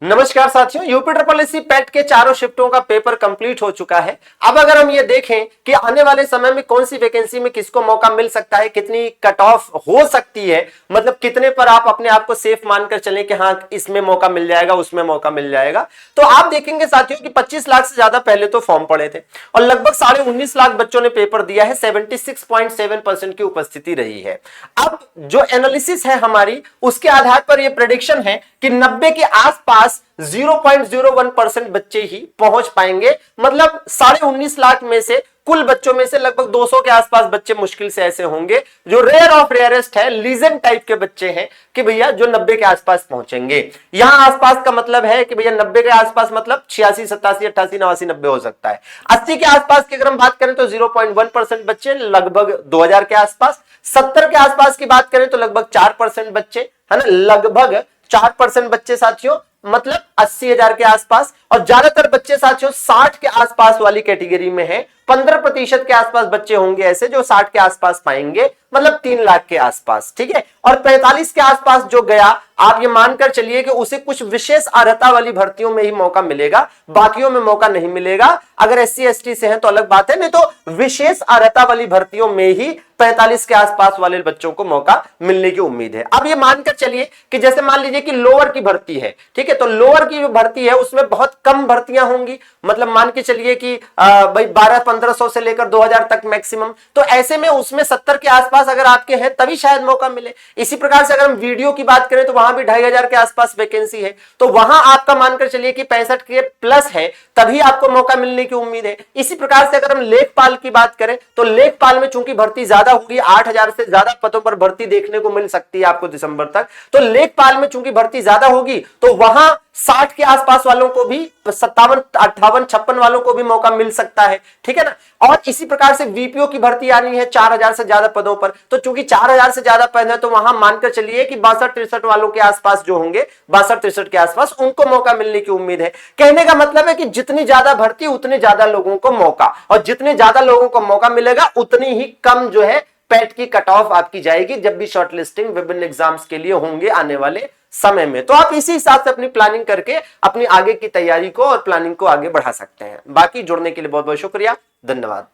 नमस्कार साथियों, UP triple SC पेट के चारों शिफ्टों का पेपर कंप्लीट हो चुका है। अब अगर हम ये देखें कि आने वाले समय में कौन सी वैकेंसी में किसको मौका मिल सकता है, कितनी कट ऑफ हो सकती है, मतलब कितने पर आप अपने आप को सेफ मानकर चलें कि हाँ इसमें मौका मिल जाएगा, उसमें मौका मिल जाएगा, तो आप देखेंगे साथियों कि 25 लाख से ज्यादा पहले तो फॉर्म पड़े थे और लगभग 19.5 लाख बच्चों ने पेपर दिया है। 76.7% की उपस्थिति रही है। अब जो एनालिसिस है हमारी, उसके आधार पर यह प्रेडिक्शन है कि 90 के आसपास 0.01% बच्चे ही पहुंच पाएंगे। मतलब 19.5 लाख में से कुल बच्चों में से लगभग 200 के आसपास बच्चे मुश्किल से ऐसे होंगे जो रेयर ऑफ रेयरेस्ट है, लीजेंड टाइप के बच्चे हैं कि भैया जो 90 के आसपास पहुंचेंगे। यहां आसपास का मतलब है कि भैया 90 के आसपास मतलब 86, 87, 88, 89, 90 हो सकता है। 80 के आसपास की अगर हम बात करें तो 0.1% बच्चे, लगभग 2000 के आसपास। 70 के आसपास की बात करें तो लगभग 4% बच्चे, है ना, लगभग 4% बच्चे साथियों, मतलब 80,000 के आसपास। और ज्यादातर बच्चे साथियों 60 के आसपास वाली कैटेगरी में है। 15% के आसपास बच्चे होंगे ऐसे जो 60 के आसपास पाएंगे, मतलब 3 लाख के आसपास, ठीक है। और 45 के आसपास जो गया, आप ये मानकर चलिए कि उसे कुछ विशेष अर्हता वाली भर्तियों में ही मौका मिलेगा, बाकियों में मौका नहीं मिलेगा। अगर एससी एसटी से हैं तो अलग बात है, नहीं तो विशेष अर्हता वाली भर्तियों में ही 45 के आसपास वाले बच्चों को मौका मिलने की उम्मीद है। अब ये मानकर चलिए कि जैसे मान लीजिए कि लोअर की भर्ती है, ठीक है, तो लोअर की जो भर्ती है उसमें बहुत कम भर्तियां होंगी। मतलब मान के चलिए कि भाई 1200-1500 से लेकर 2000 तक मैक्सिमम। तो ऐसे में उसमें 70 के आसपास अगर आपके हैं तभी शायद मौका मिले। इसी प्रकार से अगर हम वीडियो की बात करें तो वहां भी 2500 के आसपास वैकेंसी है, तो वहां आपका मानकर चलिए कि 65 के प्लस है, तभी आपको मौका मिलने की उम्मीद है। इसी प्रकार से अगर हम लेखपाल की बात करें तो लेखपाल में चूंकि भर्ती ज्यादा होगी, 8000 से ज्यादा पदों पर भर्ती देखने को मिल सकती है आपको दिसंबर तक। तो लेखपाल में चूंकि भर्ती ज्यादा होगी तो वहां 60 के आसपास वालों को भी, 57, 58, 56 वालों को भी मौका मिल सकता है, ठीक है ना। और इसी प्रकार से वीपीओ की भर्ती आनी है 4000 से ज्यादा पदों पर, तो चूंकि 4000 से ज्यादा पद है तो वहां मानकर चलिए कि 62-63 वालों के आसपास जो होंगे, 62-63 के आसपास उनको मौका मिलने की उम्मीद है। कहने का मतलब है कि जितनी ज्यादा भर्ती उतने ज्यादा लोगों को मौका, और जितने ज्यादा लोगों को मौका मिलेगा उतनी ही कम जो है पेट की कट ऑफ आपकी जाएगी जब भी शॉर्टलिस्टिंग विभिन्न एग्जाम्स के लिए होंगे आने वाले समय में। तो आप इसी हिसाब से अपनी प्लानिंग करके अपनी आगे की तैयारी को और प्लानिंग को आगे बढ़ा सकते हैं। बाकी जुड़ने के लिए बहुत बहुत शुक्रिया, धन्यवाद।